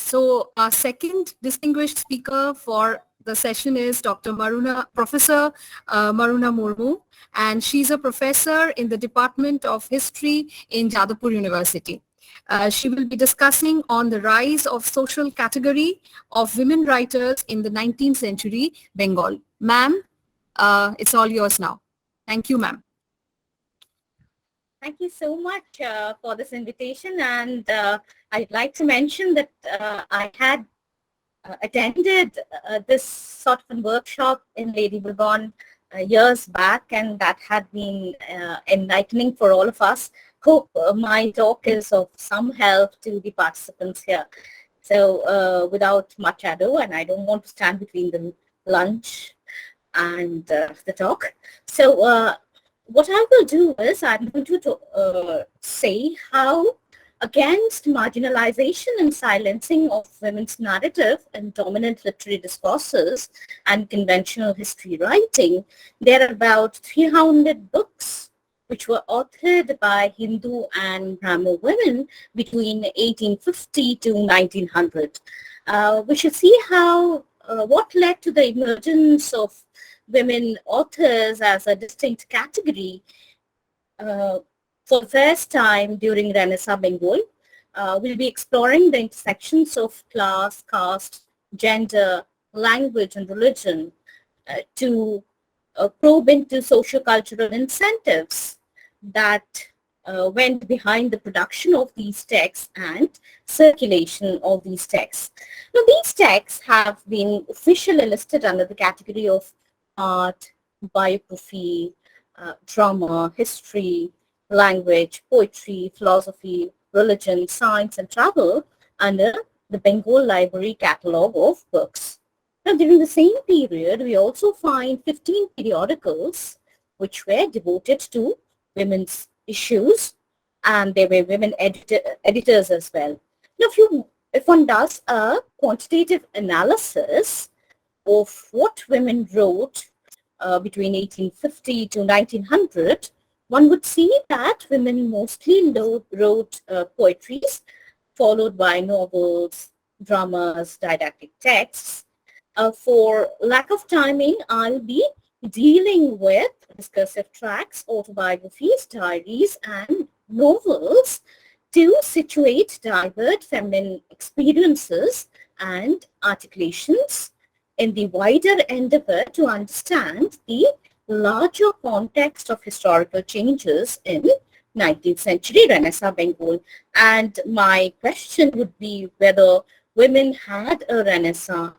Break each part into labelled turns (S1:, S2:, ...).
S1: So our second distinguished speaker for the session is Professor Maroona Murmu, and she's a professor in the Department of History in Jadavpur University. She will be discussing on the rise of social category of women writers in the 19th century Bengal. Ma'am, it's all yours now. Thank you, ma'am.
S2: Thank you so much for this invitation, and I'd like to mention that I had attended this sort of a workshop in Lady Burgon years back, and that had been enlightening for all of us. Hope my talk is of some help to the participants here. So without much ado, and I don't want to stand between the lunch and the talk. So what I will do is I'm going to say how against marginalization and silencing of women's narrative in dominant literary discourses and conventional history writing, there are about 300 books which were authored by Hindu and Brahmo women between 1850 to 1900. We should see how what led to the emergence of women authors as a distinct category for the first time during Renaissance Bengal. We'll be exploring the intersections of class, caste, gender, language, and religion to probe into socio-cultural incentives that went behind the production of these texts and circulation of these texts. Now, these texts have been officially listed under the category of art, biography, drama, history, language, poetry, philosophy, religion, science, and travel under the Bengal Library Catalogue of Books. Now, during the same period, we also find 15 periodicals which were devoted to women's issues, and there were women editors as well. Now, if one does a quantitative analysis of what women wrote between 1850 to 1900, one would see that women mostly wrote poetries, followed by novels, dramas, didactic texts. For lack of timing, I'll be dealing with discursive tracts, autobiographies, diaries, and novels to situate diverse feminine experiences and articulations in the wider endeavor to understand the larger context of historical changes in 19th century Renaissance Bengal. And my question would be whether women had a Renaissance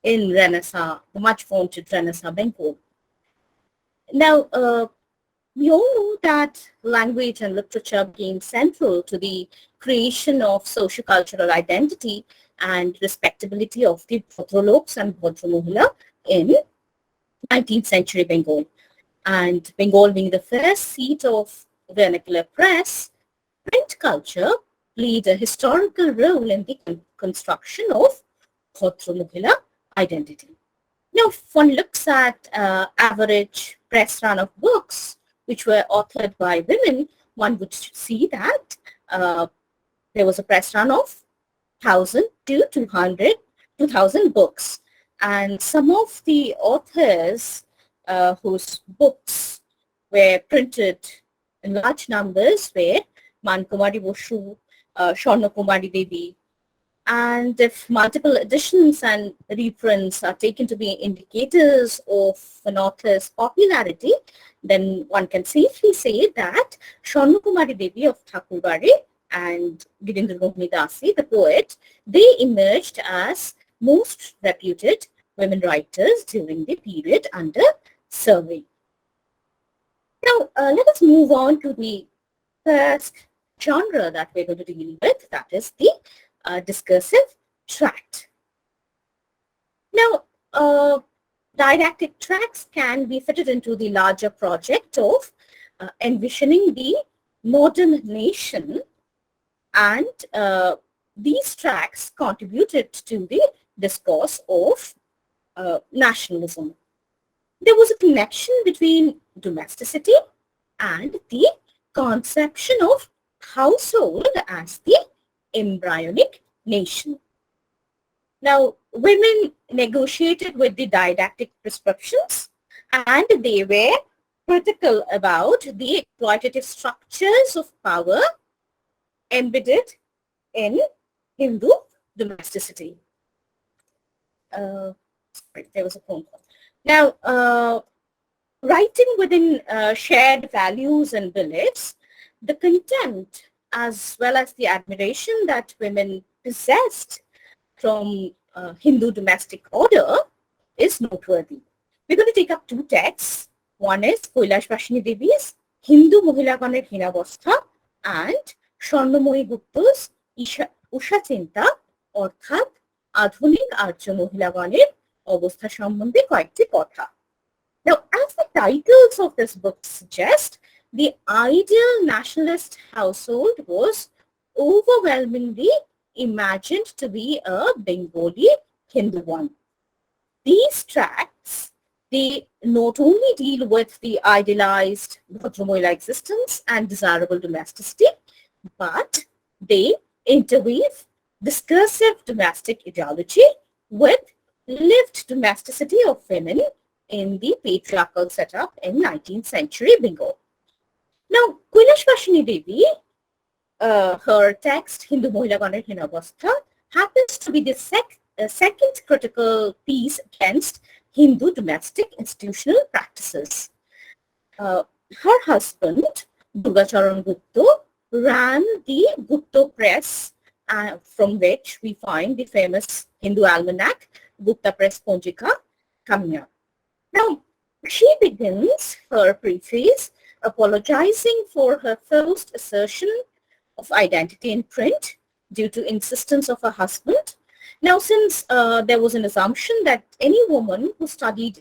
S2: in Renaissance, the much vaunted Renaissance Bengal. Now, we all know that language and literature became central to the creation of socio-cultural identity and respectability of the Bhadraloks and Bhadramohila in 19th century Bengal. And Bengal being the first seat of vernacular press, print culture played a historical role in the construction of Bhadramohila identity. Now, if one looks at average press run of books which were authored by women, one would see that there was a press run of 1,000 to 2,000 books. And some of the authors whose books were printed in large numbers were Mankumari Boshu, Swarna Kumari Devi. And if multiple editions and reprints are taken to be indicators of an author's popularity, then one can safely say that Swarna Kumari Devi of Thakurbari and Girindra Mohini Dasi, the poet, they emerged as most reputed women writers during the period under survey. Now, let us move on to the first genre that we're going to deal with, that is the discursive tract. Now, didactic tracts can be fitted into the larger project of envisioning the modern nation, and these tracts contributed to the discourse of nationalism. There was a connection between domesticity and the conception of household as the embryonic nation. Now, women negotiated with the didactic prescriptions, and they were critical about the exploitative structures of power embedded in Hindu domesticity. Sorry, there was a phone call. Now, writing within shared values and beliefs, the contempt as well as the admiration that women possessed from Hindu domestic order is noteworthy. We're going to take up two texts. One is Kailashvashini Devi's Hindu Mohilaganer Hinabostha and Swarnamoyee Gupta's Usha Chinta অর্থাৎ আধুনিক আর্য মহিলাগণের অবস্থা সম্বন্ধে কয়েকটি কথা. Now, as the titles of this book suggest, the ideal nationalist household was overwhelmingly imagined to be a Bengali Hindu one. These tracts, they not only deal with the idealized Bhadramohila existence and desirable domesticity, but they interweave discursive domestic ideology with lived domesticity of women in the patriarchal setup in 19th century Bengal. Now, Kailashvashini Devi, her text, Hindu Mohilaganer Hinabostha, happens to be the second critical piece against Hindu domestic institutional practices. Her husband, Durgacharan Gupta, ran the Gupta press, from which we find the famous Hindu almanac, Gupta Press Ponjika, coming up. Now, she begins her preface apologizing for her first assertion of identity in print due to insistence of her husband. Now, since there was an assumption that any woman who studied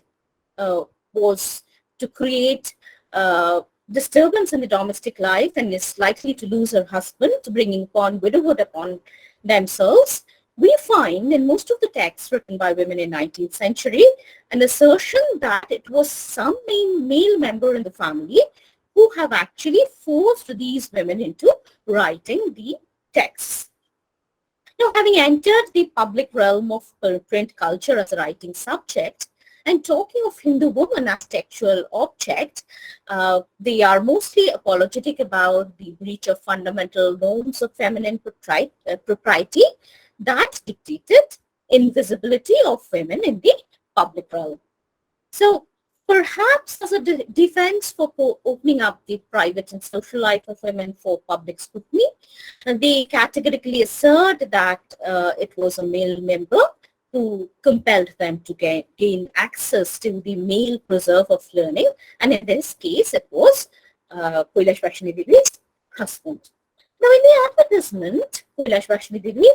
S2: was to create disturbance in the domestic life and is likely to lose her husband, bringing upon widowhood upon themselves, we find in most of the texts written by women in 19th century an assertion that it was some male member in the family who have actually forced these women into writing the texts. Now, having entered the public realm of print culture as a writing subject, and talking of Hindu women as textual object, they are mostly apologetic about the breach of fundamental norms of feminine propriety that dictated invisibility of women in the public realm. So, perhaps as a defense for opening up the private and social life of women for public scrutiny, they categorically assert that it was a male member who compelled them to gain access to the male preserve of learning, and in this case, it was Kailashvashini Devi's husband. Now, in the advertisement, Kailashvashini Devi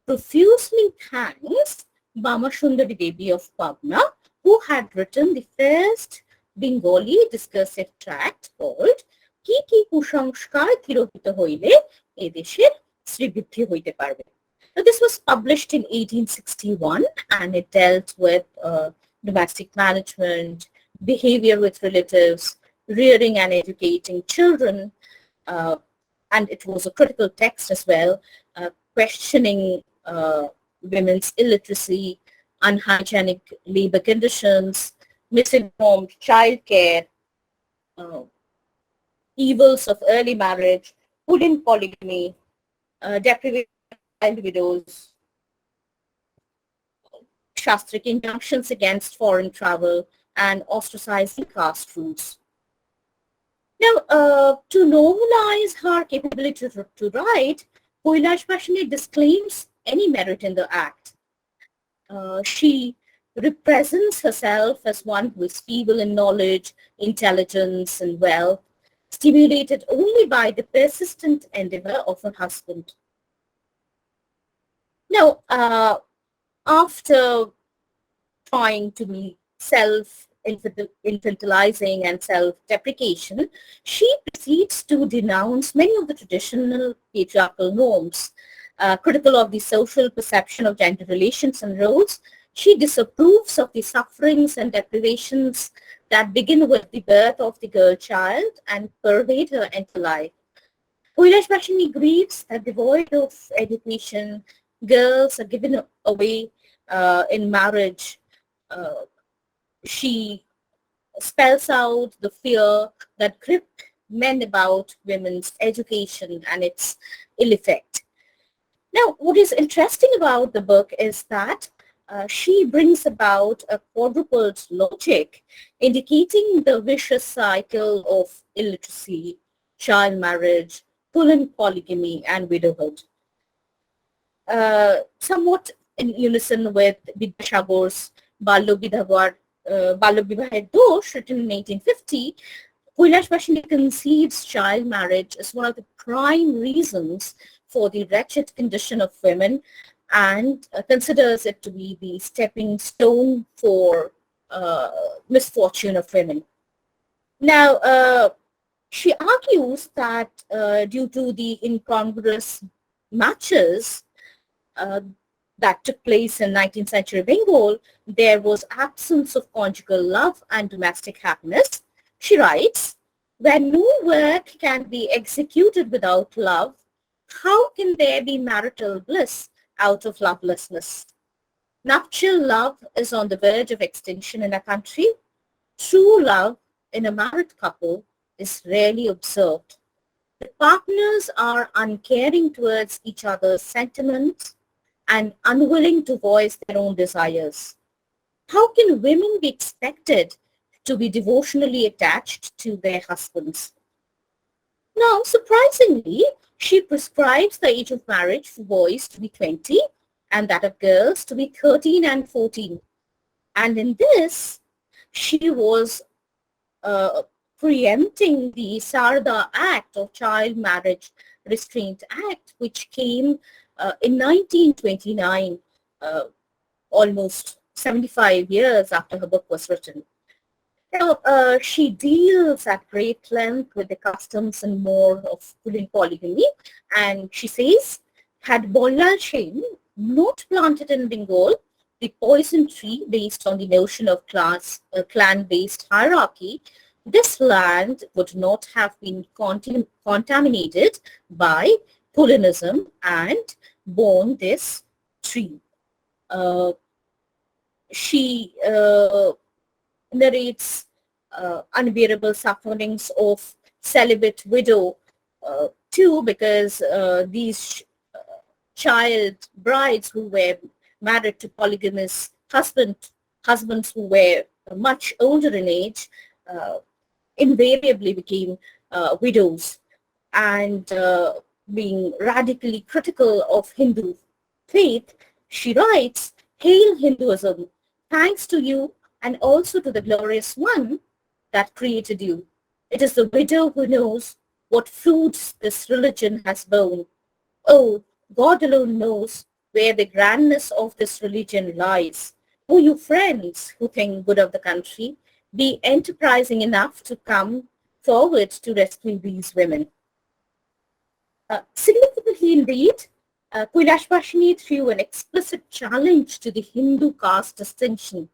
S2: profusely thanks Bama Sundari Devi of Pabna, who had written the first Bengali discursive tract called Ki Ki Kusanskar Tirohito Hoile Edesher Sribuddhi Hoite Parbe. Now, this was published in 1861 and it dealt with domestic management, behavior with relatives, rearing and educating children, and it was a critical text as well, questioning women's illiteracy, unhygienic labor conditions, misinformed childcare, evils of early marriage, wooden polygamy, deprivation of widows, Shastric injunctions against foreign travel, and ostracizing caste rules. Now, to normalize her capability to write, Kailashvashini disclaims any merit in the act. She represents herself as one who is feeble in knowledge, intelligence, and wealth, stimulated only by the persistent endeavor of her husband. Now, after trying to be self-infantilizing and self-deprecation, she proceeds to denounce many of the traditional patriarchal norms. Critical of the social perception of gender relations and roles, she disapproves of the sufferings and deprivations that begin with the birth of the girl child and pervade her entire life. Kailashvashini grieves that devoid of education, girls are given away in marriage. Uh, she spells out the fear that gripped men about women's education and its ill effect. Now, what is interesting about the book is that she brings about a quadrupled logic indicating the vicious cycle of illiteracy, child marriage, full polygamy, and widowhood. Somewhat in unison with Vidyasagar's Ballo Bivaher Dosh, written in 1850, Kailash Vaishnavi concedes child marriage as one of the prime reasons for the wretched condition of women, and considers it to be the stepping stone for misfortune of women. Now, she argues that due to the incongruous matches uh, that took place in 19th century Bengal, there was absence of conjugal love and domestic happiness. She writes, when no work can be executed without love, how can there be marital bliss out of lovelessness? Nuptial love is on the verge of extinction in a country. True love in a married couple is rarely observed. The partners are uncaring towards each other's sentiments and unwilling to voice their own desires. How can women be expected to be devotionally attached to their husbands? Now, surprisingly, she prescribes the age of marriage for boys to be 20 and that of girls to be 13 and 14. And in this, she was preempting the Sarda Act of Child Marriage Restraint Act, which came in 1929, almost 75 years after her book was written. Now, she deals at great length with the customs and more of polygamy, and she says, had Bollal Shen not planted in Bengal the poison tree based on the notion of clan-based hierarchy, this land would not have been contaminated by Polanism and borne this tree. She narrates unbearable sufferings of celibate widow too, because these child brides who were married to polygamous husbands who were much older in age invariably became widows, and being radically critical of Hindu faith, she writes, "Hail Hinduism, thanks to you and also to the glorious one that created you. It is the widow who knows what fruits this religion has borne. Oh, God alone knows where the grandness of this religion lies. Oh, you friends who think good of the country, be enterprising enough to come forward to rescue these women." Significantly indeed, Kailash Vaishnavi threw an explicit challenge to the Hindu caste distinction.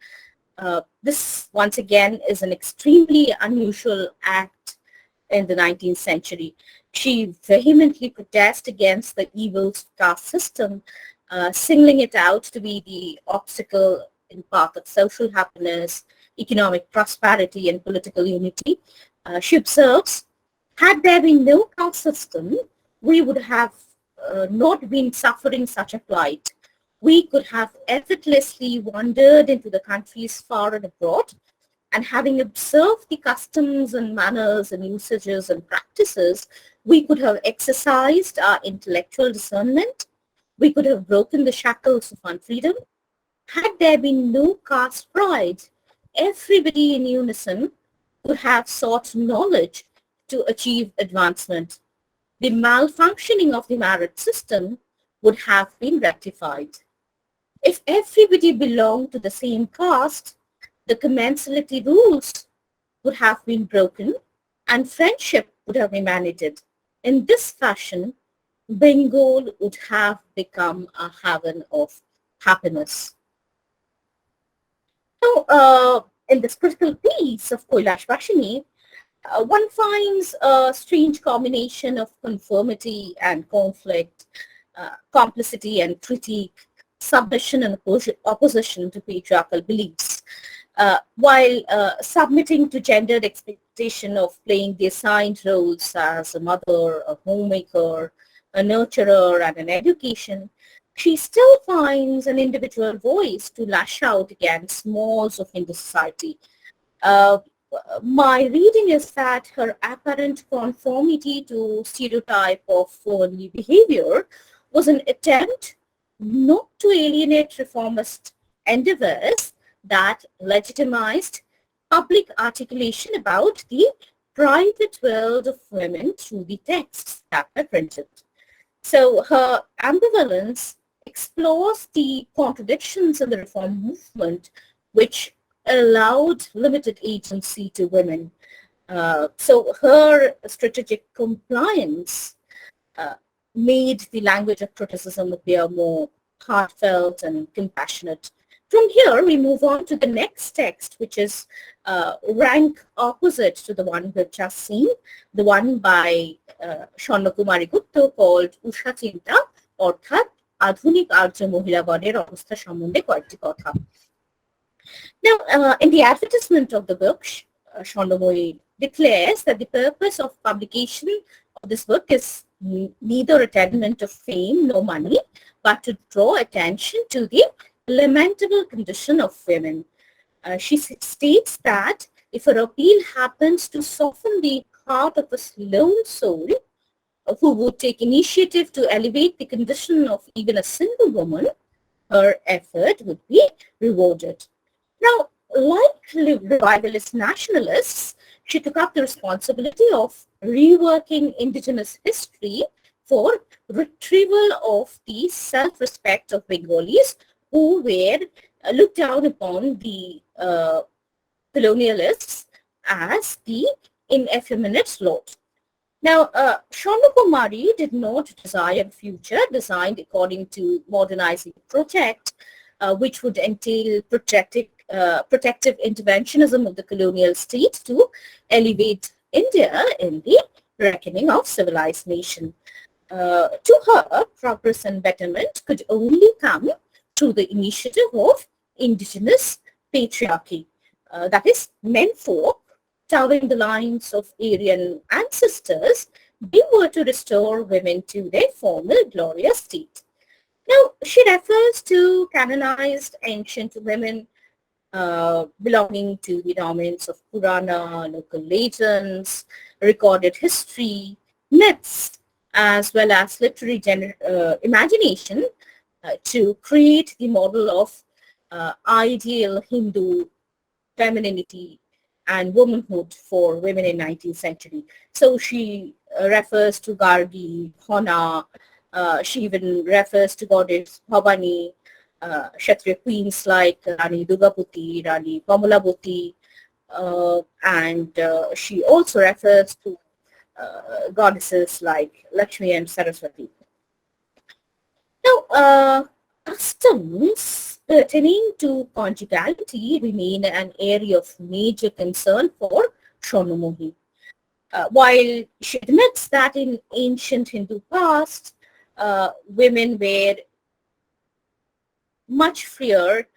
S2: This, once again, is an extremely unusual act in the 19th century. She vehemently protests against the evil caste system, singling it out to be the obstacle in path of social happiness, economic prosperity, and political unity. She observes, had there been no caste system, we would have not been suffering such a plight. We could have effortlessly wandered into the countries far and abroad, and having observed the customs and manners and usages and practices, we could have exercised our intellectual discernment. We could have broken the shackles of unfreedom. Had there been no caste pride, everybody in unison would have sought knowledge to achieve advancement. The malfunctioning of the marriage system would have been rectified. If everybody belonged to the same caste, the commensality rules would have been broken and friendship would have emanated. In this fashion, Bengal would have become a haven of happiness. Now, in this critical piece of Kailash Vaishnavi, one finds a strange combination of conformity and conflict. complicity and critique, submission and opposition to patriarchal beliefs, while submitting to gendered expectation of playing the assigned roles as a mother, a homemaker, a nurturer, and an education. She still finds an individual voice to lash out against malls of Hindu society. Uh, my reading is that her apparent conformity to stereotype of womanly behavior was an attempt not to alienate reformist endeavors that legitimized public articulation about the private world of women through the texts that were printed. So her ambivalence explores the contradictions in the reform movement, which allowed limited agency to women. So her strategic compliance made the language of criticism appear more heartfelt and compassionate. From here, we move on to the next text, which is rank opposite to the one we've just seen, the one by Sharna Kumari Gupta called Usha Chinta, অর্থাৎ আধুনিক আর্য মহিলাগণের অবস্থা সম্বন্ধে কয়েকটি কথা. Now, in the advertisement of the book, Sharnamoyi declares that the purpose of publication of this book is neither attainment of fame nor money, but to draw attention to the lamentable condition of women. She states that if her appeal happens to soften the heart of a lone soul who would take initiative to elevate the condition of even a single woman, her effort would be rewarded. Now, like revivalist nationalists, she took up the responsibility of reworking indigenous history for retrieval of the self-respect of Bengalis who were looked down upon the colonialists as the ineffeminate lot. Now, Sharna Kumari did not desire a future designed according to modernizing project, which would entail protective interventionism of the colonial state to elevate India in the reckoning of civilized nation. To her, progress and betterment could only come through the initiative of indigenous patriarchy, that is, menfolk, towing the lines of Aryan ancestors, they were to restore women to their former glorious state. Now, she refers to canonized ancient women belonging to the domains of Purana, local legends, recorded history, myths, as well as literary imagination to create the model of ideal Hindu femininity and womanhood for women in 19th century. So she refers to Gargi, Hona, she even refers to goddess Bhavani, Kshatriya queens like Rani Dugaputi, Rani Kamalabhuti, and she also refers to goddesses like Lakshmi and Saraswati. Now, customs pertaining to conjugality remain an area of major concern for Sharnamoyi. While she admits that in ancient Hindu past, women were much freer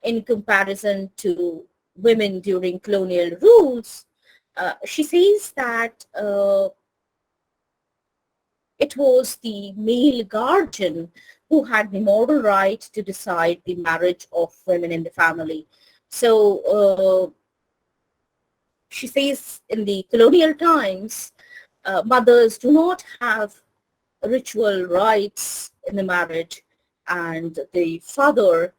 S2: in comparison to women during colonial rules, she says that it was the male guardian who had the moral right to decide the marriage of women in the family. So she says in the colonial times, mothers do not have ritual rights in the marriage, and the father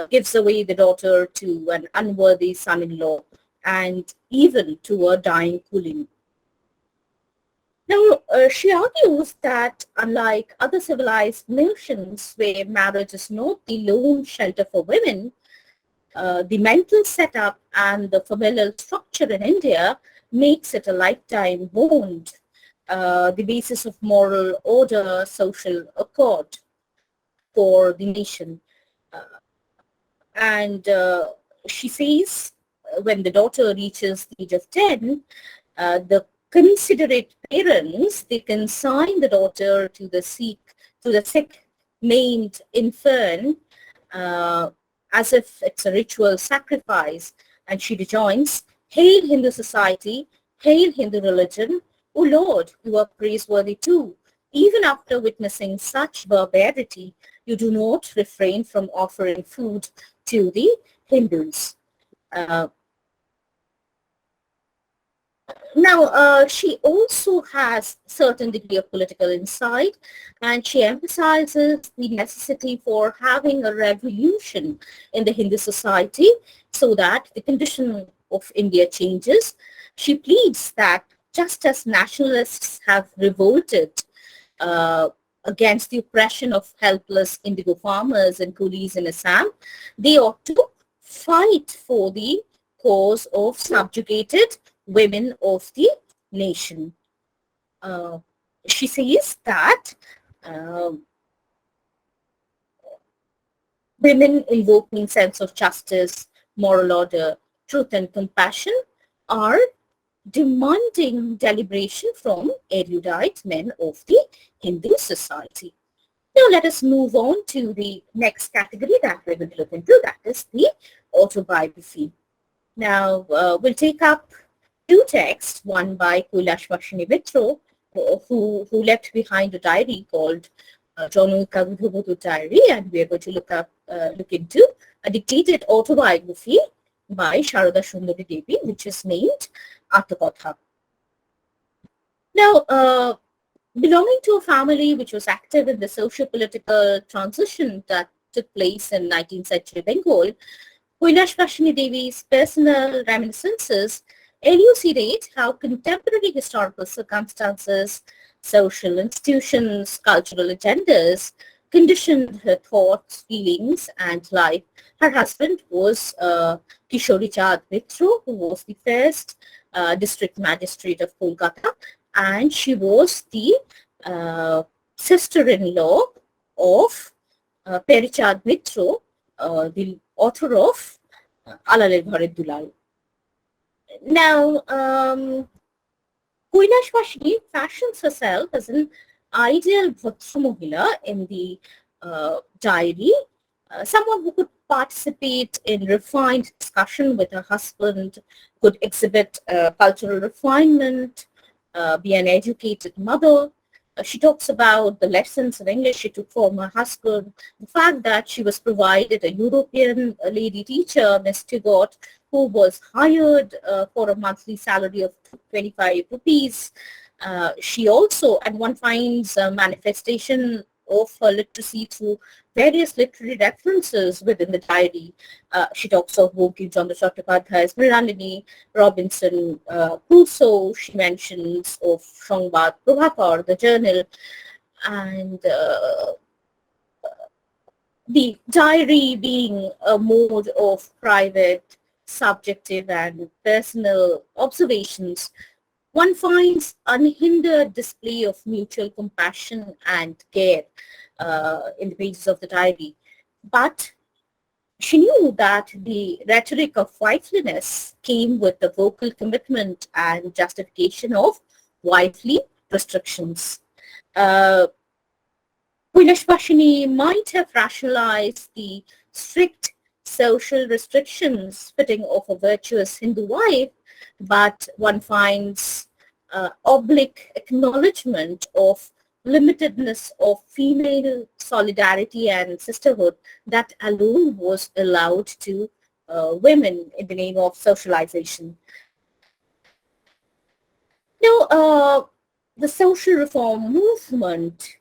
S2: gives away the daughter to an unworthy son-in-law and even to a dying coolie. Now, she argues that unlike other civilized nations where marriage is not the lone shelter for women, the mental setup and the familial structure in India makes it a lifetime bond, the basis of moral order, social accord for the nation. And she says when the daughter reaches the age of 10, the considerate parents, they consign the daughter to the Sikh to the sick named infant as if it's a ritual sacrifice, and she rejoins, "Hail Hindu society, hail Hindu religion, O Lord, you are praiseworthy too. Even after witnessing such barbarity, you do not refrain from offering food to the Hindus." Uh, Now, she also has certain degree of political insight, and she emphasizes the necessity for having a revolution in the Hindu society so that the condition of India changes. She pleads that just as nationalists have revolted uh, against the oppression of helpless indigo farmers and coolies in Assam, they ought to fight for the cause of subjugated women of the nation. Uh, she says that uh, women invoking sense of justice, moral order, truth and compassion are demanding deliberation from erudite men of the Hindu society. Now let us move on to the next category that we're going to look into, that is the autobiography. Now we'll take up two texts, one by Kuilashwashini Mitro, who left behind a diary called Jonu Kagudhubudu Diary, and we are going to look into a dictated autobiography by Sharada Sundari Devi, which is named Atakotha. Now, belonging to a family which was active in the socio-political transition that took place in 19th century Bengal, Kuilashwashini Devi's personal reminiscences elucidate how contemporary historical circumstances, social institutions, cultural agendas conditioned her thoughts, feelings, and life. Her husband was Kishori Chand Mitro, who was the first district magistrate of Kolkata, and she was the sister-in-law of Perichand Mitro, the author of Alale Ghare Dulal. Now, Kuilashwashini fashions herself as an ideal Bhatra Mohila in the diary, someone who could participate in refined discussion with her husband, could exhibit cultural refinement, be an educated mother. She talks about the lessons of English she took from her husband, the fact that she was provided a European lady teacher, Miss Tigot, who was hired for a monthly salary of 25 rupees. She also, and one finds a manifestation of her literacy through various literary references within the diary. She talks of Bankim Chandra Chattopadhyay's Mrinalini, Robinson Crusoe. She mentions of Shangbad Prabhakar, the journal, and the diary being a mode of private, subjective, and personal observations. One finds unhindered display of mutual compassion and care in the pages of the diary. But she knew that the rhetoric of wifeliness came with the vocal commitment and justification of wifely restrictions. Kuilashwashini might have rationalized the strict social restrictions fitting of a virtuous Hindu wife, but one finds oblique acknowledgement of limitedness of female solidarity and sisterhood that alone was allowed to women in the name of socialization. Now, the social reform movement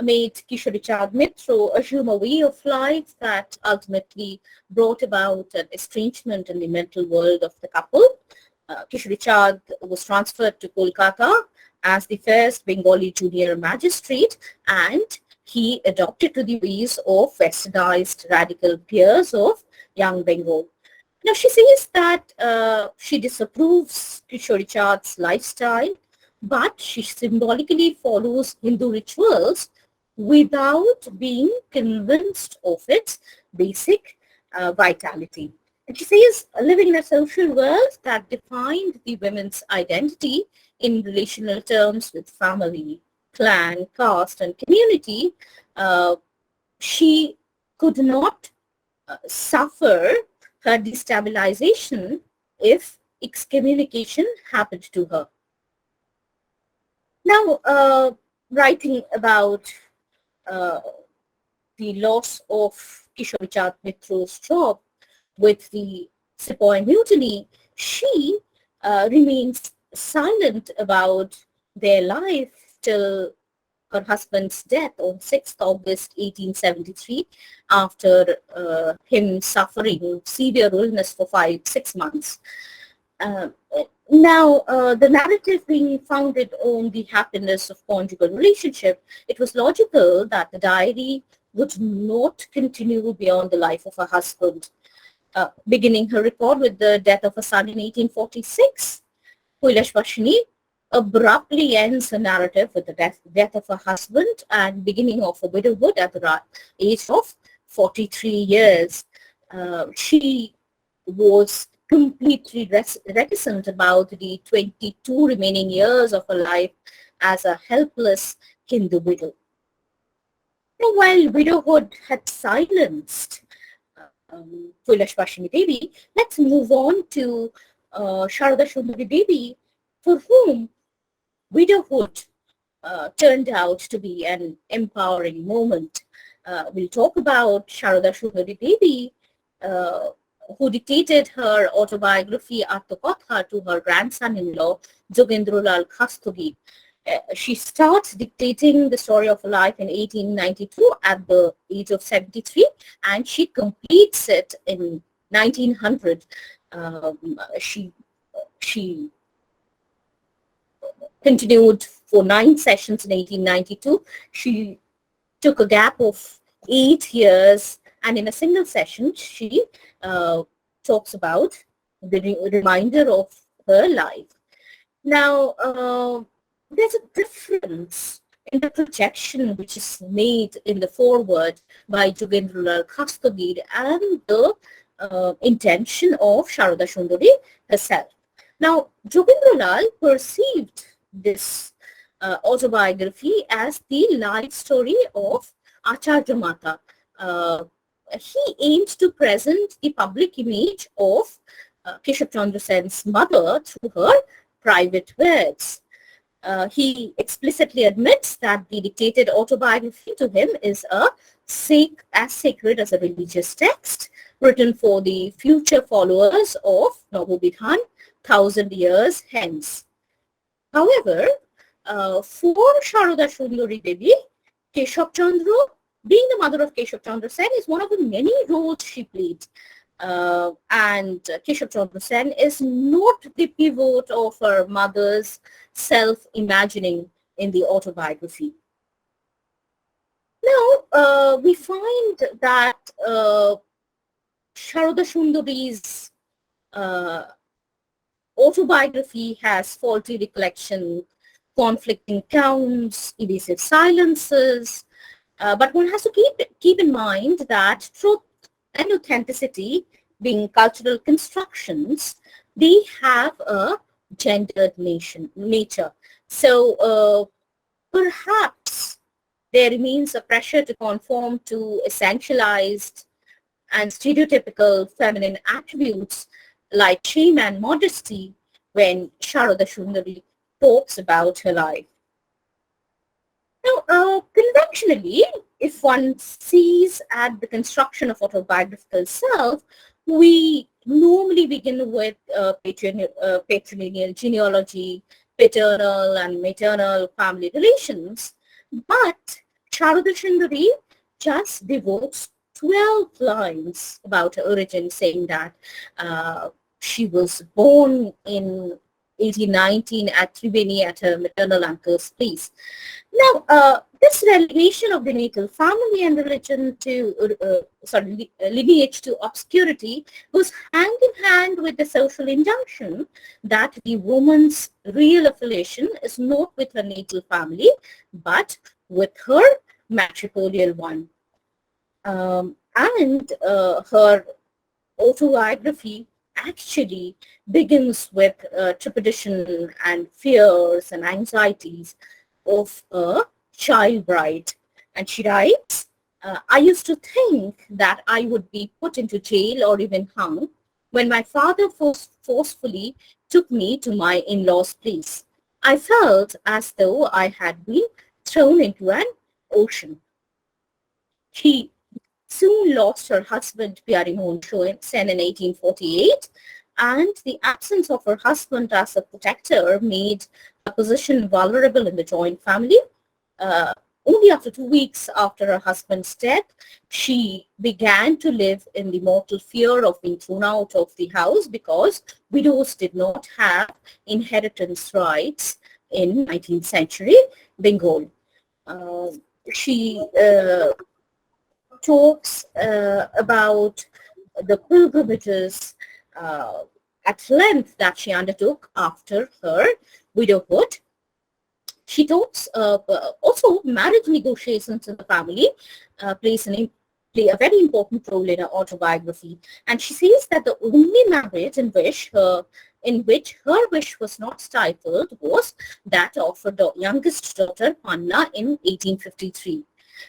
S2: made Kishori Chand Mitro assume a way of life that ultimately brought about an estrangement in the mental world of the couple. Kishori Chand was transferred to Kolkata as the first Bengali junior magistrate, and he adopted to the ways of westernized radical peers of young Bengal. Now, she says that she disapproves Kishori Chand's lifestyle, but she symbolically follows Hindu rituals without being convinced of its basic vitality. And she says living in a social world that defined the women's identity in relational terms with family, clan, caste, and community, she could not suffer her destabilization if excommunication happened to her. Now, writing about uh, the loss of Kishore Chand Mitro's job with the Sepoy Mutiny, she remains silent about their life till her husband's death on 6th August 1873 after him suffering severe illness for 6 months. Uh, Now, the narrative being founded on the happiness of conjugal relationship, it was logical that the diary would not continue beyond the life of her husband. Beginning her record with the death of her son in 1846, Kuilashvashini abruptly ends her narrative with the death of her husband and beginning of her widowhood at the age of 43 years. She was completely reticent about the 22 remaining years of her life as a helpless Hindu widow. Now, while widowhood had silenced Kuilashvashini Devi, let's move on to Sharada Sundari Devi, for whom widowhood turned out to be an empowering moment. We'll talk about Sharada Sundari Devi, who dictated her autobiography Atmakatha to her grandson-in-law, Jogendralal Khastogi. She starts dictating the story of her life in 1892 at the age of 73, and she completes it in 1900. She continued for 9 sessions in 1892. She took a gap of 8 years, and in a single session, she talks about the reminder of her life. Now, there's a difference in the projection which is made in the foreword by Jogendralal Khastogi and the intention of Sharada Sundari herself. Now, Jogendralal perceived this autobiography as the life story of Acharya Mata. He aimed to present the public image of Keshav Chandra Sen's mother through her private words. He explicitly admits that the dictated autobiography to him is as sacred as a religious text written for the future followers of Navobidhan 1,000 years hence. However, for Sharada Sundari Devi, Keshav Chandra, being the mother of Keshav Chandra Sen, is one of the many roles she played. And Keshav Chandra Sen is not the pivot of her mother's self-imagining in the autobiography. Now, we find that Sharada Sundari's autobiography has faulty recollection, conflicting counts, evasive silences, but one has to keep in mind that truth and authenticity, being cultural constructions, they have a gendered nature. So perhaps there remains a pressure to conform to essentialized and stereotypical feminine attributes like shame and modesty when Sharada Sundari talks about her life. Now, conventionally, if one sees at the construction of autobiographical self, we normally begin with patrilineal genealogy, paternal and maternal family relations, but Sharada Sundari just devotes 12 lines about her origin, saying that she was born in 1819 at Tribeni at her maternal uncle's place. Now, this relegation of the natal family and religion to, lineage to obscurity goes hand in hand with the social injunction that the woman's real affiliation is not with her natal family, but with her matrimonial one. And her autobiography actually begins with trepidation and fears and anxieties of a child bride. And she writes, I used to think that I would be put into jail or even hung when my father forcefully took me to my in-laws' place. I felt as though I had been thrown into an ocean. She soon lost her husband Pyarimohan Sen in 1848, and the absence of her husband as a protector made her position vulnerable in the joint family. Uh, Only after 2 weeks after her husband's death, she began to live in the mortal fear of being thrown out of the house because widows did not have inheritance rights in 19th century Bengal. Uh, she talks about the pilgrimages at length that she undertook after her widowhood. She talks also marriage negotiations in the family play a very important role in her autobiography. And she says that the only marriage in which her wish was not stifled was that of her youngest daughter, Panna, in 1853.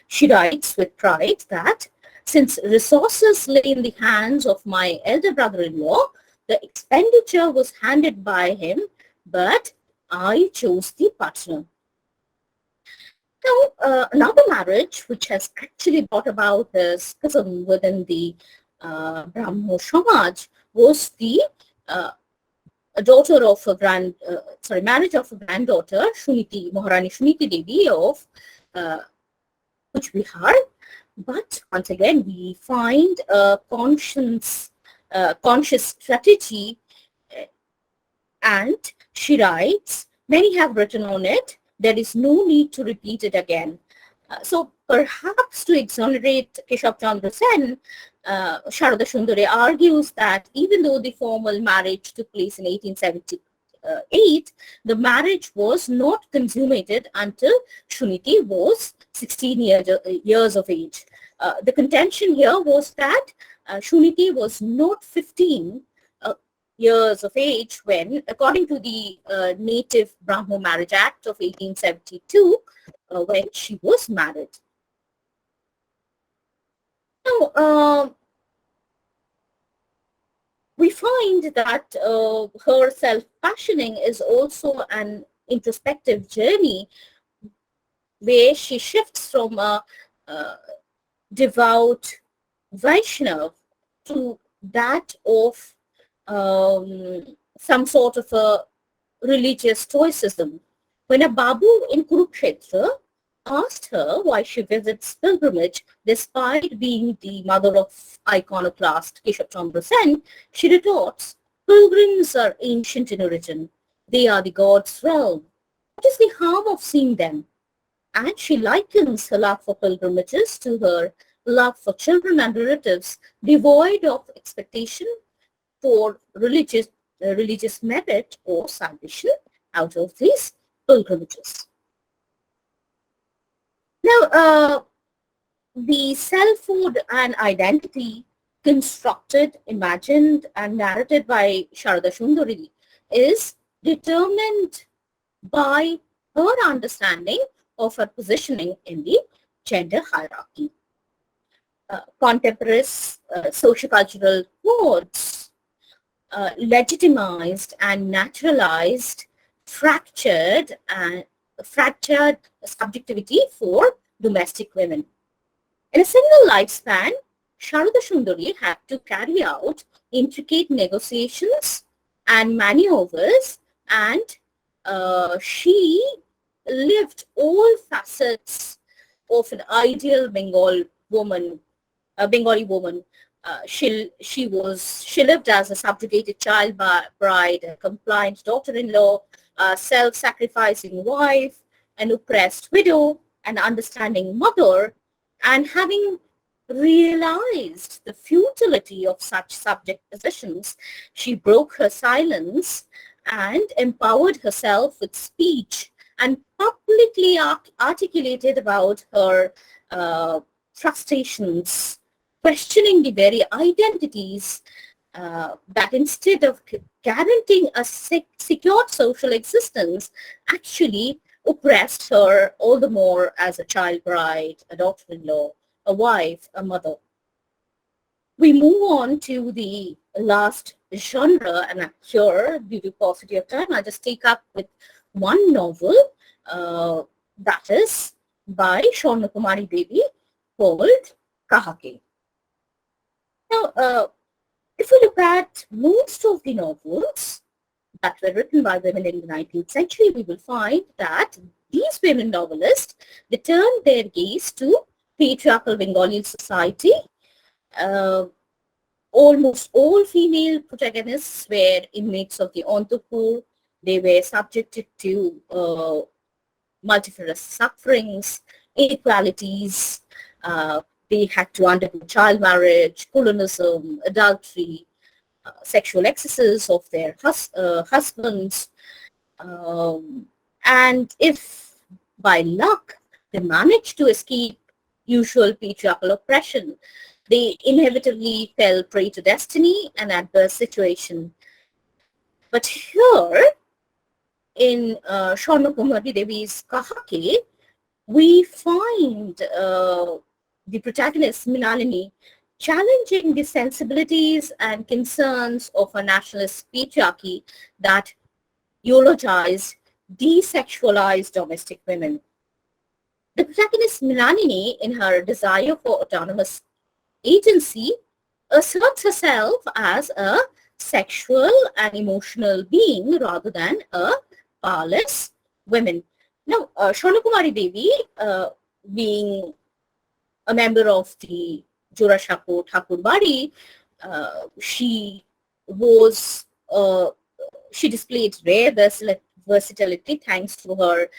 S2: She writes with pride that since resources lay in the hands of my elder brother-in-law, the expenditure was handed by him, but I chose the partner. Now, another marriage which has actually brought about this schism within the Brahmo Samaj was the daughter of a marriage of a granddaughter, Maharani Shuniti Devi of Kuch Bihar. But once again, we find a conscious strategy, and she writes, many have written on it, there is no need to repeat it again. So perhaps to exonerate Keshav Chandra Sen, Sharada Sundari argues that even though the formal marriage took place in 1878, the marriage was not consummated until Shuniti was 16 years of age. The contention here was that Shuniti was not 15 years of age when, according to the Native Brahmo Marriage Act of 1872, when she was married. Now, we find that her self-fashioning is also an introspective journey where she shifts from a devout Vaishnav to that of some sort of a religious stoicism. When a Babu in Kurukshetra asked her why she visits pilgrimage despite being the mother of iconoclast Keshav Chandra Sen, she retorts, pilgrims are ancient in origin. They are the God's realm. What is the harm of seeing them? And she likens her love for pilgrimages to her love for children and relatives, devoid of expectation for religious merit or salvation out of these pilgrimages. Now, the selfhood and identity constructed, imagined, and narrated by Sharada Sundari is determined by her understanding of her positioning in the gender hierarchy. Contemporary sociocultural codes legitimized and naturalized fractured subjectivity for domestic women. In a single lifespan, Sharada Sundari had to carry out intricate negotiations and maneuvers, and she lived all facets of an ideal Bengali woman. She lived as a subjugated child bride, a compliant daughter-in-law, a self-sacrificing wife, an oppressed widow, an understanding mother, and having realized the futility of such subject positions, she broke her silence and empowered herself with speech and publicly articulated about her frustrations, questioning the very identities that instead of guaranteeing a secure social existence, actually oppressed her all the more as a child bride, a daughter-in-law, a wife, a mother. We move on to the last genre, and here, due to paucity of time, I'll just take up with one novel that is by Swarna Kumari Devi called Kahake. Now, if we look at most of the novels that were written by women in the 19th century, we will find that these women novelists, they turned their gaze to patriarchal Bengali society. Almost all female protagonists were inmates of the Antapur. They were subjected to multifarious sufferings, inequalities. They had to undergo child marriage, colonism, adultery, sexual excesses of their husbands. And if by luck they managed to escape usual patriarchal oppression, they inevitably fell prey to destiny and adverse situation. But here, in Swarna Kumari Devi's Kahake, we find the protagonist, Mrinalini, challenging the sensibilities and concerns of a nationalist patriarchy that eulogized, desexualized domestic women. The protagonist, Mrinalini, in her desire for autonomous agency, asserts herself as a sexual and emotional being rather than a powerless woman. Now, Swarna Kumari Devi, being a member of the Jurashako Thakur Bari, she displayed rare versatility thanks to her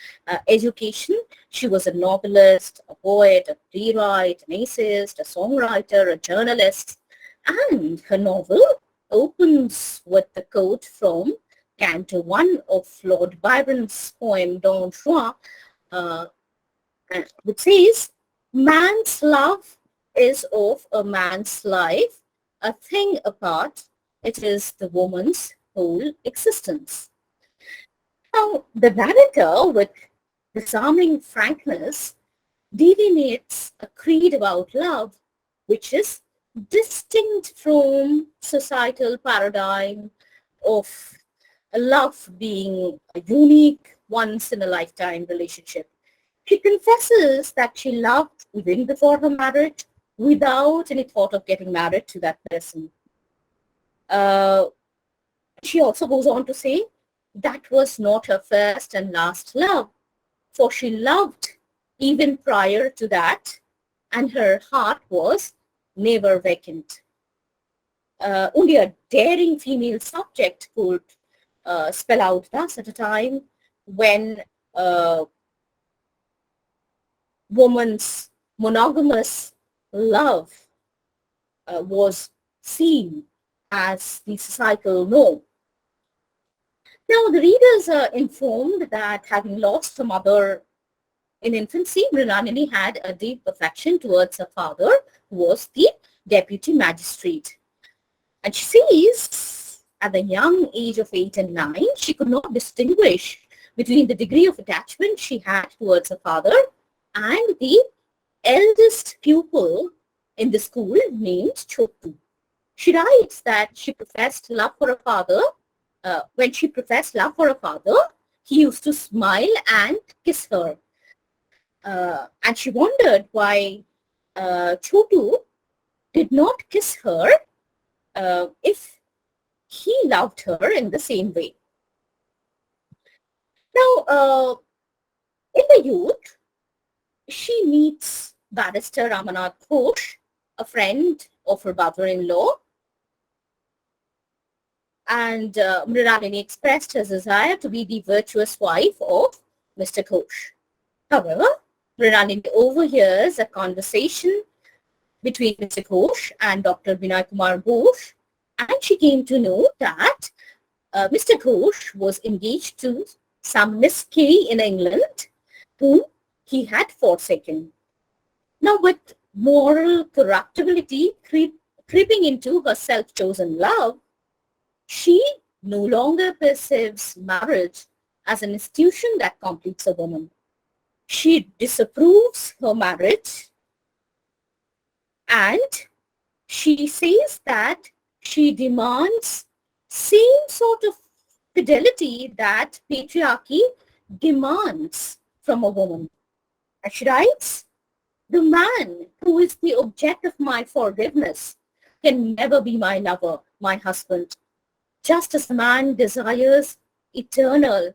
S2: education. She was a novelist, a poet, a playwright, an essayist, a songwriter, a journalist, and her novel opens with the quote from Canto 1 of Lord Byron's poem Don Juan, which says, "Man's love is of a man's life, a thing apart. It is the woman's whole existence." Now, the narrator, with disarming frankness, delineates a creed about love, which is distinct from societal paradigm of love being a unique, once-in-a-lifetime relationship. She confesses that she loved even before her marriage, without any thought of getting married to that person. She also goes on to say, that was not her first and last love, for she loved even prior to that, and her heart was never vacant. Only a daring female subject could spell out thus at a time when woman's monogamous love was seen as the societal norm. Now, the readers are informed that having lost her mother in infancy, Mrinalini had a deep affection towards her father, who was the deputy magistrate. And she says, at the young age of 8 and 9, she could not distinguish between the degree of attachment she had towards her father and the eldest pupil in the school named Chotu. She writes that she professed love for her father. When she professed love for her father, he used to smile and kiss her. And she wondered why Chotu did not kiss her if he loved her in the same way. Now, in the youth, she meets barrister Ramanath Ghosh, a friend of her brother-in-law, and Mrinalini expressed her desire to be the virtuous wife of Mr. Ghosh. However, Mrinalini overhears a conversation between Mr. Ghosh and Dr. Vinay Kumar Ghosh, and she came to know that Mr. Ghosh was engaged to some Miss K in England, whom he had forsaken. Now, with moral corruptibility creeping into her self-chosen love, she no longer perceives marriage as an institution that completes a woman. She disapproves her marriage, and she says that she demands same sort of fidelity that patriarchy demands from a woman. And she writes, "The man who is the object of my forgiveness can never be my lover, my husband. Just as a man desires eternal,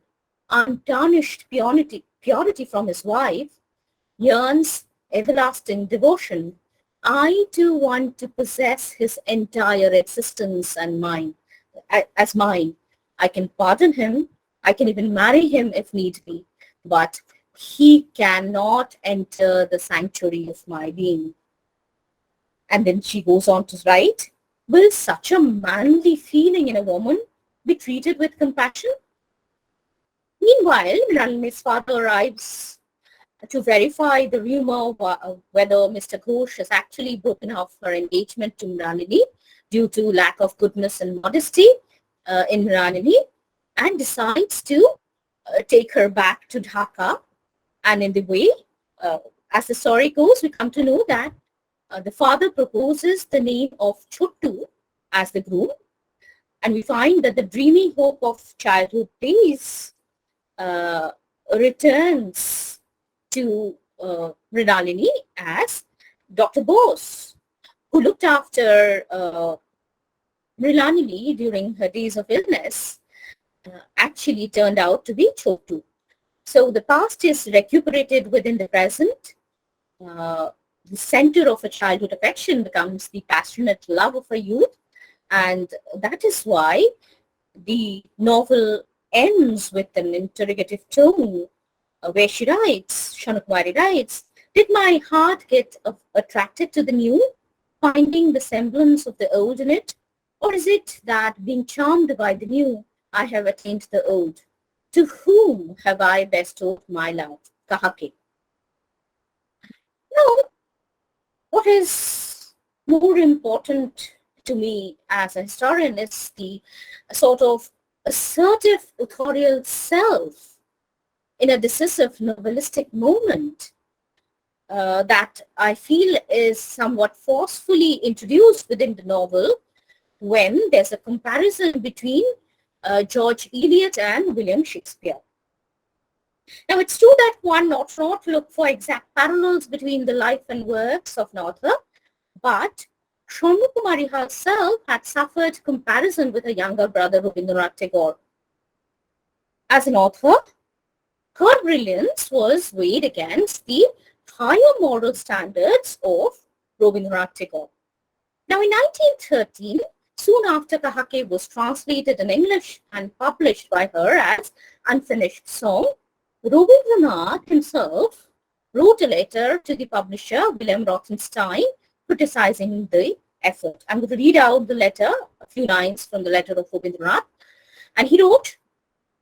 S2: untarnished purity from his wife, yearns everlasting devotion, I too want to possess his entire existence and mine, as mine. I can pardon him, I can even marry him if need be, but he cannot enter the sanctuary of my being." And then she goes on to write, "Will such a manly feeling in a woman be treated with compassion?" Meanwhile, Mrinalini's father arrives to verify the rumor whether Mr. Ghosh has actually broken off her engagement to Mrinalini due to lack of goodness and modesty in Mrinalini, and decides to take her back to Dhaka. And in the way, as the story goes, we come to know that the father proposes the name of Chottu as the groom, and we find that the dreamy hope of childhood days returns to Mrinalini as Dr. Bose, who looked after Mrinalini during her days of illness, actually turned out to be Chottu. So the past is recuperated within the present. The center of a childhood affection becomes the passionate love of a youth, and that is why the novel ends with an interrogative tone where she writes, Shaunakumari writes, "Did my heart get attracted to the new, finding the semblance of the old in it? Or is it that, being charmed by the new, I have attained the old? To whom have I bestowed my love? Kahake." Now, what is more important to me as a historian is the sort of assertive authorial self in a decisive novelistic moment that I feel is somewhat forcefully introduced within the novel when there's a comparison between George Eliot and William Shakespeare. Now, it's true that one ought not look for exact parallels between the life and works of an author, but Shaunakumari herself had suffered comparison with her younger brother, Rabindranath Tagore. As an author, her brilliance was weighed against the higher moral standards of Rabindranath Tagore. Now, in 1913, soon after Kahake was translated in English and published by her as Unfinished Song, Rabindranath himself wrote a letter to the publisher, William Rothenstein, criticizing the effort. I'm going to read out the letter, a few lines from the letter of Rabindranath. And he wrote,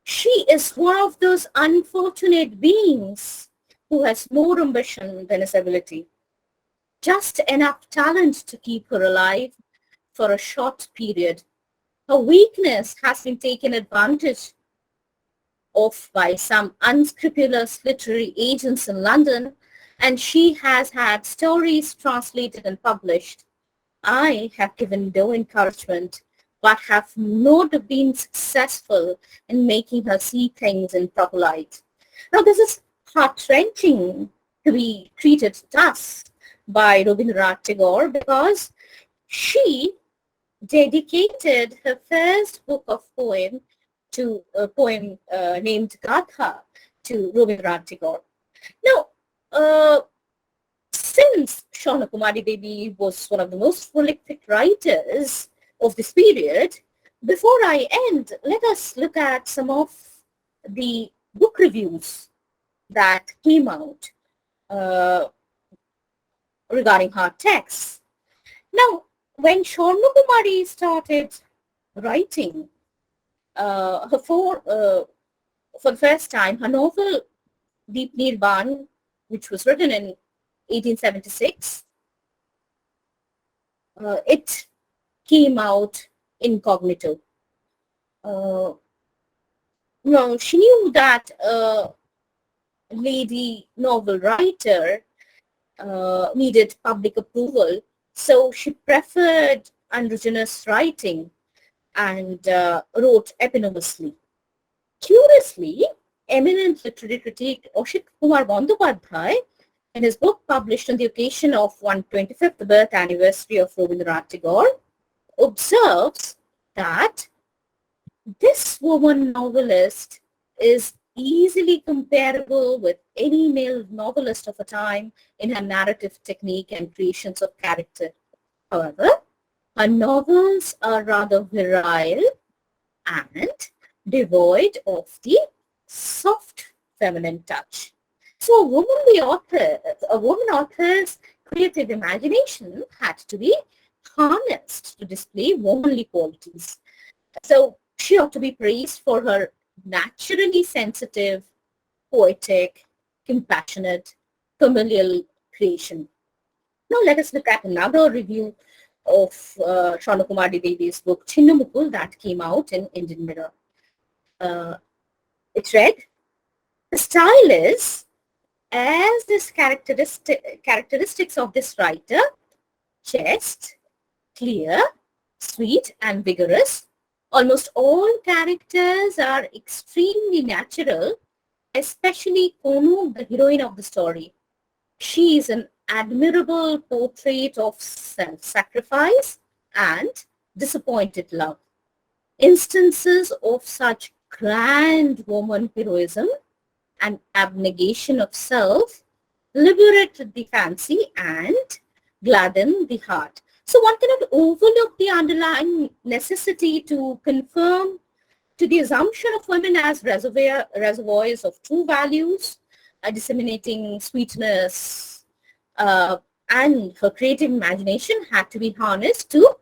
S2: "She is one of those unfortunate beings who has more ambition than his ability. Just enough talent to keep her alive for a short period. Her weakness has been taken advantage of by some unscrupulous literary agents in London, and she has had stories translated and published. I have given no encouragement, but have not been successful in making her see things in proper light." Now, this is heart-wrenching to be treated thus by Rabindranath Tagore because she dedicated her first book of poem to a poem named Gatha to Rabindranath Tagore. Now, since Shaunakumari Devi was one of the most prolific writers of this period, before I end, let us look at some of the book reviews that came out regarding her texts. Now, when Shaunakumari started writing for the first time, her novel Deep Nirban, which was written in 1876, it came out incognito. No, she knew that a lady novel writer needed public approval, so she preferred androgynous writing and wrote eponymously. Curiously, eminent literary critic Ashit Kumar Bandyopadhyay, in his book published on the occasion of 125th birth anniversary of Rabindranath Tagore, observes that this woman novelist is easily comparable with any male novelist of a time in her narrative technique and creations of character. However, her novels are rather virile and devoid of the soft feminine touch. So a woman author's creative imagination had to be harnessed to display womanly qualities. So she ought to be praised for her naturally sensitive, poetic, compassionate, familial creation. Now let us look at another review of Shana Kumari Devi's book, Chinnamukul, that came out in Indian Mirror. It read, the style is, as this characteristics of this writer, chaste, clear, sweet, and vigorous. Almost all characters are extremely natural, especially Konu, the heroine of the story. She is an admirable portrait of self-sacrifice and disappointed love. Instances of such grand woman heroism and abnegation of self liberate the fancy and gladden the heart. So one cannot overlook the underlying necessity to confirm to the assumption of women as reservoirs of true values, disseminating sweetness, and her creative imagination had to be harnessed to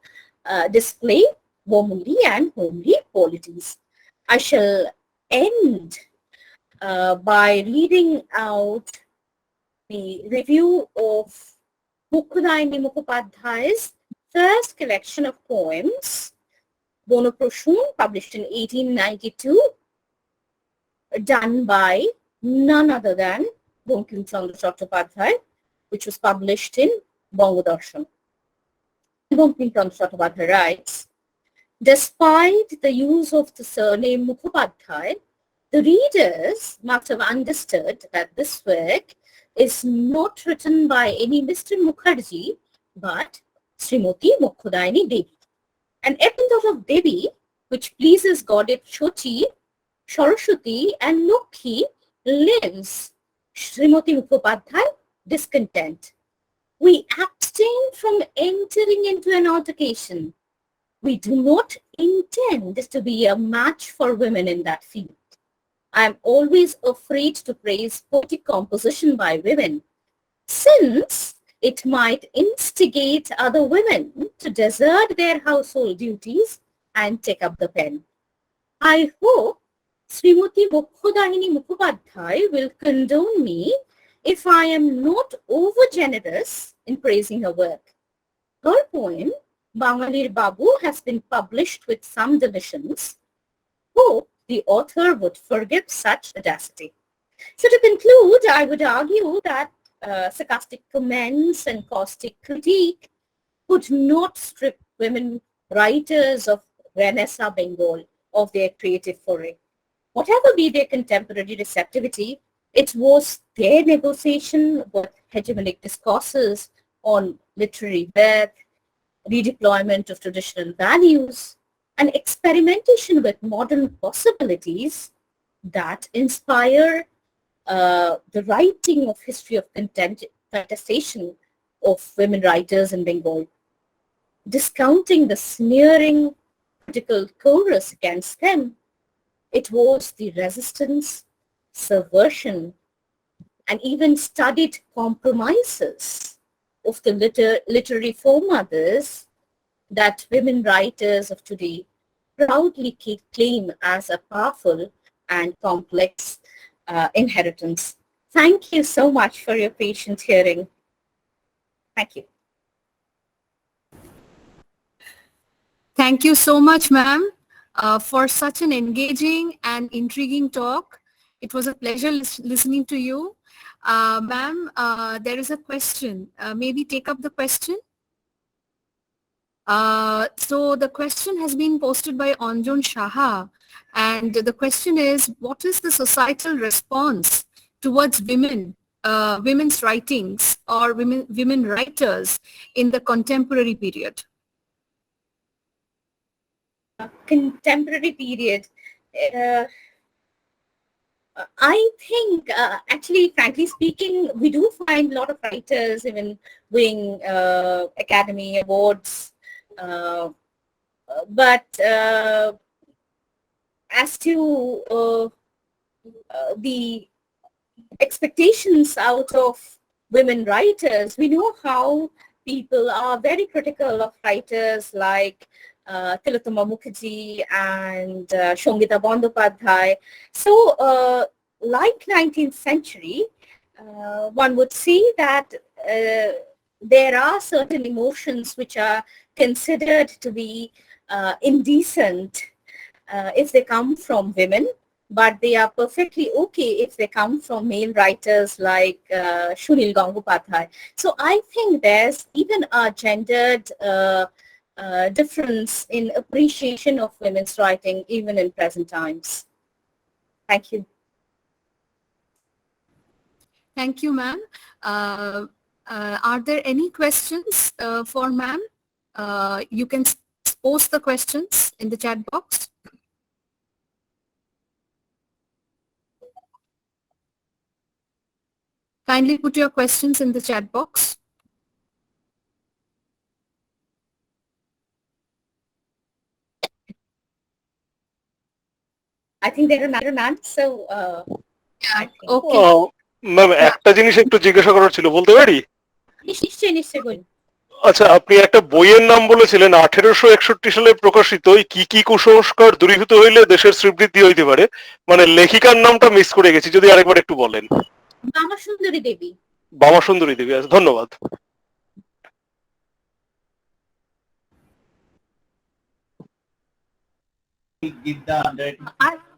S2: display womanly and homely qualities. I shall end by reading out the review of Mukhudaini Mukhopadhyay's first collection of poems, Bonoproshun, published in 1892, done by none other than Bankim Chandra Chattopadhyay, which was published in Bangodarshan. Bankim Chandra Chattopadhyay writes, despite the use of the surname Mukhopadhyay, the readers must have understood that this work is not written by any Mr. Mukherjee, but Srimati Mukhodaini Devi. An epithet of Devi, which pleases goddess Shoti, Saraswati, and Lokhi, lives Srimati Mukhopadhyay discontent. We abstain from entering into an altercation. We do not intend to be a match for women in that field. I am always afraid to praise poetic composition by women, since it might instigate other women to desert their household duties and take up the pen. I hope Srimati Mukhodaini Mukhopadhyay will condone me if I am not over-generous in praising her work. Her poem, Bangalir Babu, has been published with some deletions. Hope the author would forgive such audacity. So to conclude, I would argue that sarcastic comments and caustic critique could not strip women writers of Renaissance Bengal of their creative foray. Whatever be their contemporary receptivity, it was their negotiation with hegemonic discourses on literary birth, redeployment of traditional values, and experimentation with modern possibilities that inspire the writing of history of contestation of women writers in Bengal. Discounting the sneering critical chorus against them, it was the resistance, subversion, and even studied compromises of the literary foremothers that women writers of today proudly claim as a powerful and complex inheritance. Thank you so much for your patient hearing. Thank you.
S1: Thank you so much, ma'am. for such an engaging and intriguing talk. It was a pleasure listening to you. Ma'am, there is a question. Maybe take up the question. So the question has been posted by Anjan Shaha, and the question is, what is the societal response towards women's writings or women writers in the contemporary period?
S2: Contemporary period. I think, actually, frankly speaking, we do find a lot of writers even winning Academy Awards. But as to the expectations out of women writers, we know how people are very critical of writers like Tilottama Mukherjee and Shongita Bandyopadhyay. So, like 19th century, one would see that there are certain emotions which are considered to be indecent if they come from women, but they are perfectly okay if they come from male writers like Sunil Gangopadhyay. So I think there's even a gendered difference in appreciation of women's writing even in present times. Thank you.
S1: Thank you, ma'am. Are there any questions for ma'am? You can post the questions in the chat box. Kindly put your questions in the chat box.
S2: I think there are none, so
S1: yeah, okay.
S3: Ma'am একটা জিনিস একটু জিজ্ঞাসা করার ছিল, বলতে পারি?
S2: নিশ্চয়ই বলুন।
S3: আচ্ছা, আপনি একটা বইয়ের নাম বলেছিলেন 1861 সালে প্রকাশিত, কি কুসংস্কার দূরীভূত হইলে দেশের শ্রীবৃদ্ধি হইতে পারে, মানে লেখিকার নামটা মিস করে গেছি, যদি আরেকবার একটু বলেন।
S2: বামাসুন্দরী দেবী।
S3: বামাসুন্দরী দেবী, আচ্ছা, ধন্যবাদ।
S4: Give the underwriting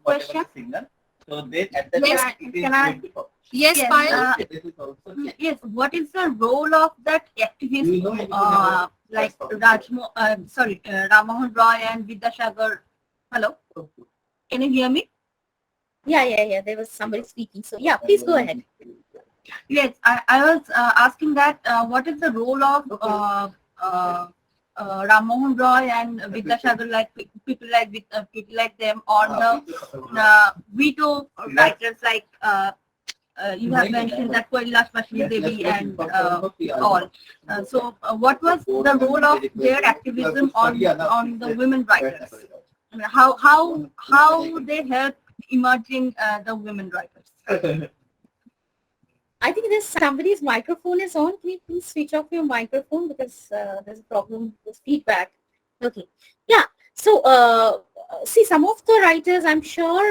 S5: question.
S4: Signal. So then at the
S1: Yes,
S4: time it is
S5: can I-
S4: 24.
S1: Yes, Payal.
S4: This is also
S5: Yes, what is the role of that activist
S4: Do you know anything about
S5: like
S4: that?
S5: Ramohan Roy and Vidyasagar? Hello, can you hear me?
S2: Yeah. There was somebody speaking. So yeah, please go ahead.
S5: Yes, I was asking that what is the role of Ramohan Roy and Vidyasagar, like people like them, on the veto writers like you have mentioned that Kailash Vashini Devi and all. So what was the role of their activism on the women writers? I mean, how they help emerging the women writers?
S2: I think there's somebody's microphone is on. Can you please switch off your microphone because there's a problem with feedback. Okay. Yeah. So, see, some of the writers, I'm sure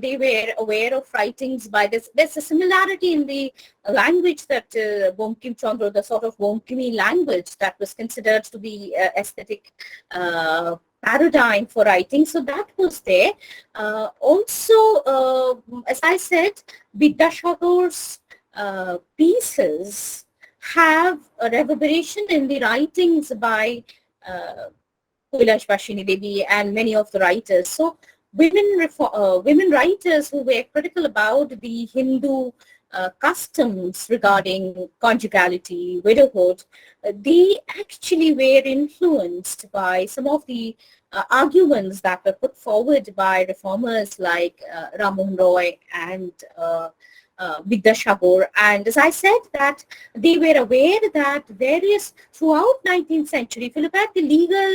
S2: they were aware of writings by this. There's a similarity in the language that Bankim Chandra, the sort of Bankimi language that was considered to be aesthetic paradigm for writing. So that was there. Also, as I said, Vidyasagar's pieces have a reverberation in the writings by Kailash Vashini Devi and many of the writers. So women writers who were critical about the Hindu customs regarding conjugality, widowhood, they actually were influenced by some of the arguments that were put forward by reformers like Ramohan Roy and Vidyasagar. And as I said, that they were aware that throughout 19th century, if you look at the legal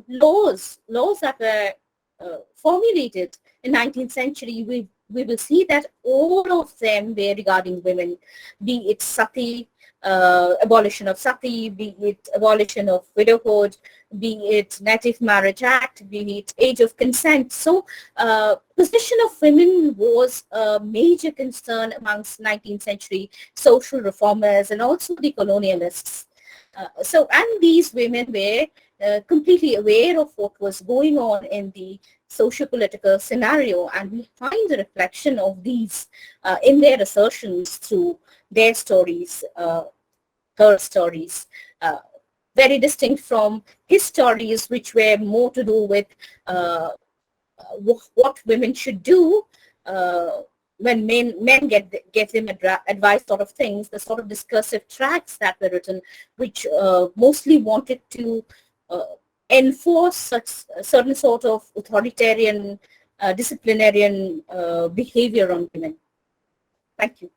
S2: laws that were formulated in 19th century, we will see that all of them were regarding women, be it sati, abolition of sati, be it abolition of widowhood, be it Native Marriage Act, be it age of consent. So position of women was a major concern amongst 19th century social reformers and also the colonialists. And these women were completely aware of what was going on in the socio-political scenario, and we find the reflection of these in their assertions through their stories, her stories, very distinct from his stories, which were more to do with what women should do when men get them advice sort of things, the sort of discursive tracts that were written, which mostly wanted to enforce such a certain sort of authoritarian, disciplinarian behavior on women. Thank you.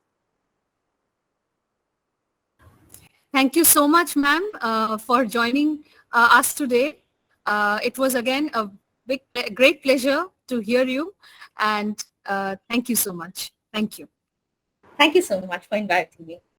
S1: Thank you so much, ma'am, for joining us today. It was again a great pleasure to hear you, and thank you so much. Thank you.
S2: Thank you so much for inviting me.